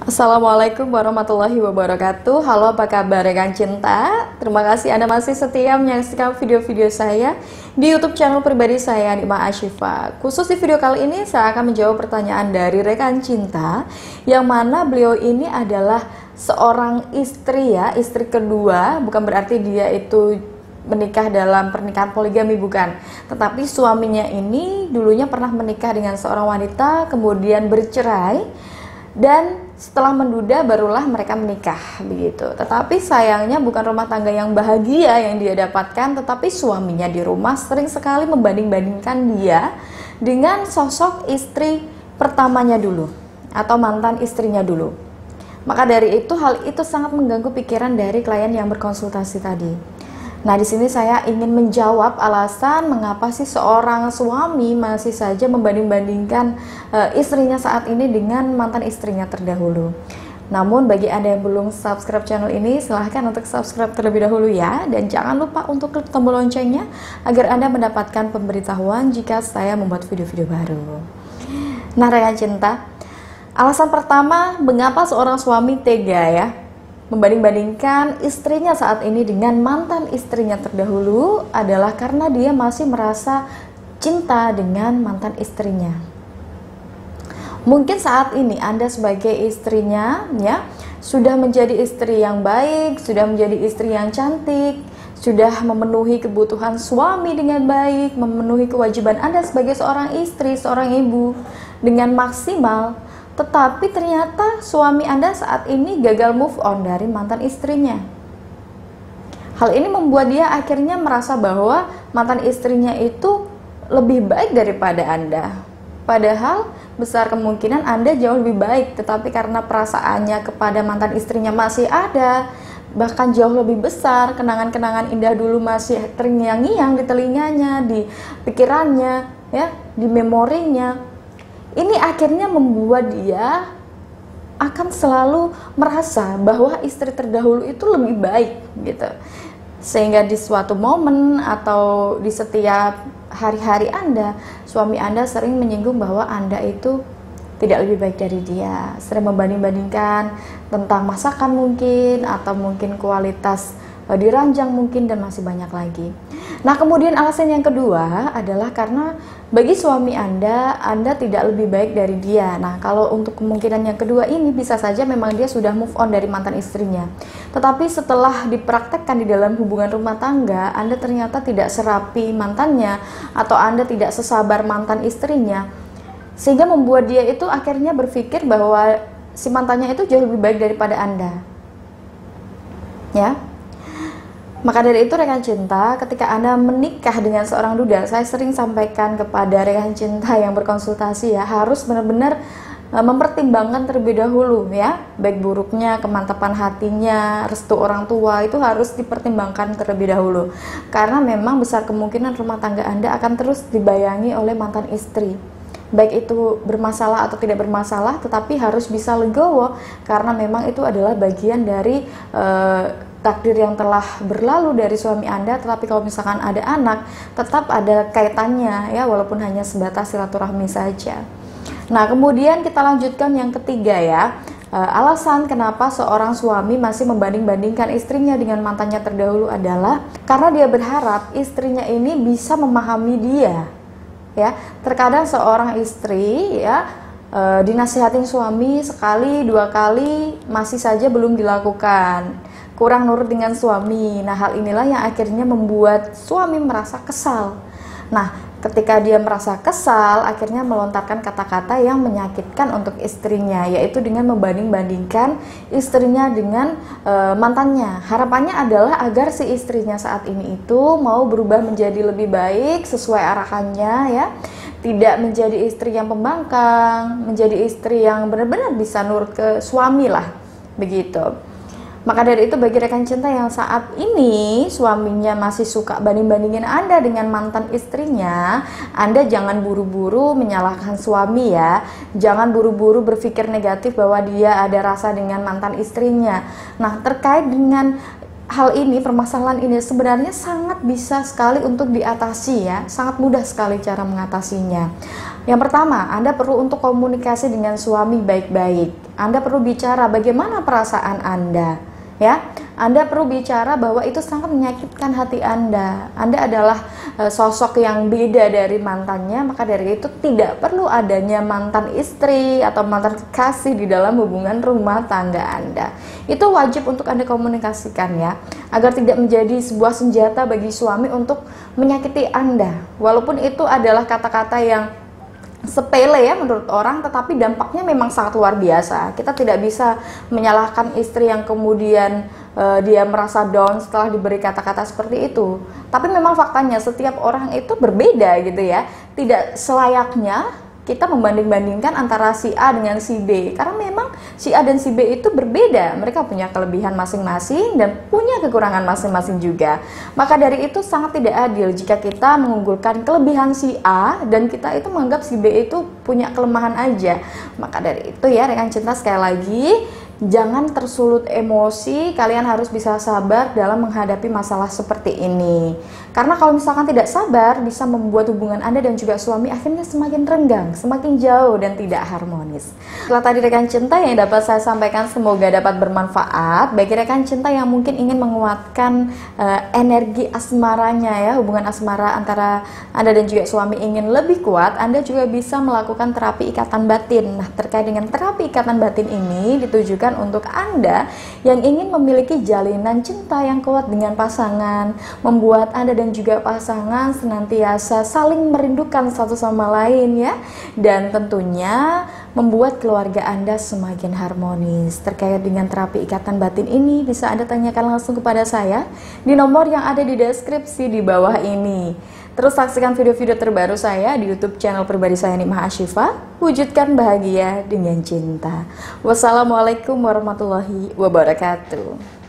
Assalamualaikum warahmatullahi wabarakatuh. Halo, apa kabar rekan cinta? Terima kasih Anda masih setia menyaksikan video-video saya di YouTube channel pribadi saya, Nikmah Ashifa. Khusus di video kali ini saya akan menjawab pertanyaan dari rekan cinta, yang mana beliau ini adalah seorang istri ya, istri kedua. Bukan berarti dia itu menikah dalam pernikahan poligami, bukan. Tetapi suaminya ini dulunya pernah menikah dengan seorang wanita, kemudian bercerai, dan setelah menduda barulah mereka menikah begitu. Tetapi sayangnya bukan rumah tangga yang bahagia yang dia dapatkan, tetapi suaminya di rumah sering sekali membanding-bandingkan dia dengan sosok istri pertamanya dulu atau mantan istrinya dulu. Maka dari itu hal itu sangat mengganggu pikiran dari klien yang berkonsultasi tadi. Nah, di sini saya ingin menjawab alasan mengapa sih seorang suami masih saja membanding-bandingkan istrinya saat ini dengan mantan istrinya terdahulu. Namun bagi Anda yang belum subscribe channel ini, silahkan untuk subscribe terlebih dahulu ya. Dan jangan lupa untuk klik tombol loncengnya agar Anda mendapatkan pemberitahuan jika saya membuat video-video baru. Nah, rekan cinta, alasan pertama mengapa seorang suami tega ya membanding-bandingkan istrinya saat ini dengan mantan istrinya terdahulu adalah karena dia masih merasa cinta dengan mantan istrinya. Mungkin saat ini Anda sebagai istrinya ya sudah menjadi istri yang baik, sudah menjadi istri yang cantik, sudah memenuhi kebutuhan suami dengan baik, memenuhi kewajiban Anda sebagai seorang istri, seorang ibu dengan maksimal. Tetapi ternyata suami Anda saat ini gagal move on dari mantan istrinya. Hal ini membuat dia akhirnya merasa bahwa mantan istrinya itu lebih baik daripada Anda. Padahal besar kemungkinan Anda jauh lebih baik, tetapi karena perasaannya kepada mantan istrinya masih ada, bahkan jauh lebih besar, kenangan-kenangan indah dulu masih terngiang-ngiang di telinganya, di pikirannya, ya, di memorinya. Ini akhirnya membuat dia akan selalu merasa bahwa istri terdahulu itu lebih baik gitu. Sehingga di suatu momen atau di setiap hari-hari Anda, suami Anda sering menyinggung bahwa Anda itu tidak lebih baik dari dia. Sering membanding-bandingkan tentang masakan mungkin, atau mungkin kualitas di ranjang mungkin, dan masih banyak lagi. Nah, kemudian alasan yang kedua adalah karena bagi suami Anda tidak lebih baik dari dia. Nah, kalau untuk kemungkinan yang kedua ini bisa saja memang dia sudah move on dari mantan istrinya. Tetapi setelah dipraktekkan di dalam hubungan rumah tangga, Anda ternyata tidak serapi mantannya, atau Anda tidak sesabar mantan istrinya, sehingga membuat dia itu akhirnya berpikir bahwa si mantannya itu jauh lebih baik daripada Anda. Ya. Maka dari itu rekan cinta, ketika Anda menikah dengan seorang duda, saya sering sampaikan kepada rekan cinta yang berkonsultasi ya, harus benar-benar mempertimbangkan terlebih dahulu ya, baik buruknya, kemantapan hatinya, restu orang tua itu harus dipertimbangkan terlebih dahulu. Karena memang besar kemungkinan rumah tangga Anda akan terus dibayangi oleh mantan istri. Baik itu bermasalah atau tidak bermasalah, tetapi harus bisa legowo, karena memang itu adalah bagian dari takdir yang telah berlalu dari suami Anda. Tetapi kalau misalkan ada anak, tetap ada kaitannya ya, walaupun hanya sebatas silaturahmi saja. Nah, kemudian kita lanjutkan yang ketiga ya. Alasan kenapa seorang suami masih membanding-bandingkan istrinya dengan mantannya terdahulu adalah karena dia berharap istrinya ini bisa memahami dia. Ya, terkadang seorang istri ya dinasihatin suami sekali, dua kali masih saja belum dilakukan, kurang nurut dengan suami. Nah, hal inilah yang akhirnya membuat suami merasa kesal. Nah, ketika dia merasa kesal, akhirnya melontarkan kata-kata yang menyakitkan untuk istrinya, yaitu dengan membanding-bandingkan istrinya dengan mantannya. Harapannya adalah agar si istrinya saat ini itu mau berubah menjadi lebih baik sesuai arahannya ya. Tidak menjadi istri yang pembangkang, menjadi istri yang benar-benar bisa nurut ke suami lah, begitu. Maka dari itu bagi rekan cinta yang saat ini suaminya masih suka banding-bandingin Anda dengan mantan istrinya, Anda jangan buru-buru menyalahkan suami ya. Jangan buru-buru berpikir negatif bahwa dia ada rasa dengan mantan istrinya. Nah, terkait dengan hal ini, permasalahan ini sebenarnya sangat bisa sekali untuk diatasi ya, sangat mudah sekali cara mengatasinya. Yang pertama, Anda perlu untuk komunikasi dengan suami baik-baik. Anda perlu bicara bagaimana perasaan Anda, ya. Anda perlu bicara bahwa itu sangat menyakitkan hati Anda. Anda adalah sosok yang beda dari mantannya, maka dari itu tidak perlu adanya mantan istri atau mantan kekasih di dalam hubungan rumah tangga Anda. Itu wajib untuk Anda komunikasikan ya, agar tidak menjadi sebuah senjata bagi suami untuk menyakiti Anda. Walaupun itu adalah kata-kata yang sepele ya menurut orang, tetapi dampaknya memang sangat luar biasa. Kita tidak bisa menyalahkan istri yang kemudian dia merasa down setelah diberi kata-kata seperti itu. Tapi memang faktanya setiap orang itu berbeda gitu ya. Tidak selayaknya kita membanding-bandingkan antara si A dengan si B, karena memang si A dan si B itu berbeda. Mereka punya kelebihan masing-masing dan punya kekurangan masing-masing juga. Maka dari itu sangat tidak adil jika kita mengunggulkan kelebihan si A dan kita itu menganggap si B itu punya kelemahan aja. Maka dari itu ya rekan cinta, sekali lagi jangan tersulut emosi, kalian harus bisa sabar dalam menghadapi masalah seperti ini. Karena kalau misalkan tidak sabar, bisa membuat hubungan Anda dan juga suami akhirnya semakin renggang, semakin jauh dan tidak harmonis. Setelah tadi rekan cinta yang dapat saya sampaikan, semoga dapat bermanfaat bagi rekan cinta yang mungkin ingin menguatkan energi asmaranya ya, hubungan asmara antara Anda dan juga suami ingin lebih kuat. Anda juga bisa melakukan terapi ikatan batin. Nah, terkait dengan terapi ikatan batin ini ditujukan untuk Anda yang ingin memiliki jalinan cinta yang kuat dengan pasangan, membuat Anda dan juga pasangan senantiasa saling merindukan satu sama lain ya, dan tentunya membuat keluarga Anda semakin harmonis. Terkait dengan terapi ikatan batin ini bisa Anda tanyakan langsung kepada saya di nomor yang ada di deskripsi di bawah ini. Terus saksikan video-video terbaru saya di YouTube channel pribadi saya Nikmah Ashifa. Wujudkan bahagia dengan cinta. Wassalamualaikum warahmatullahi wabarakatuh.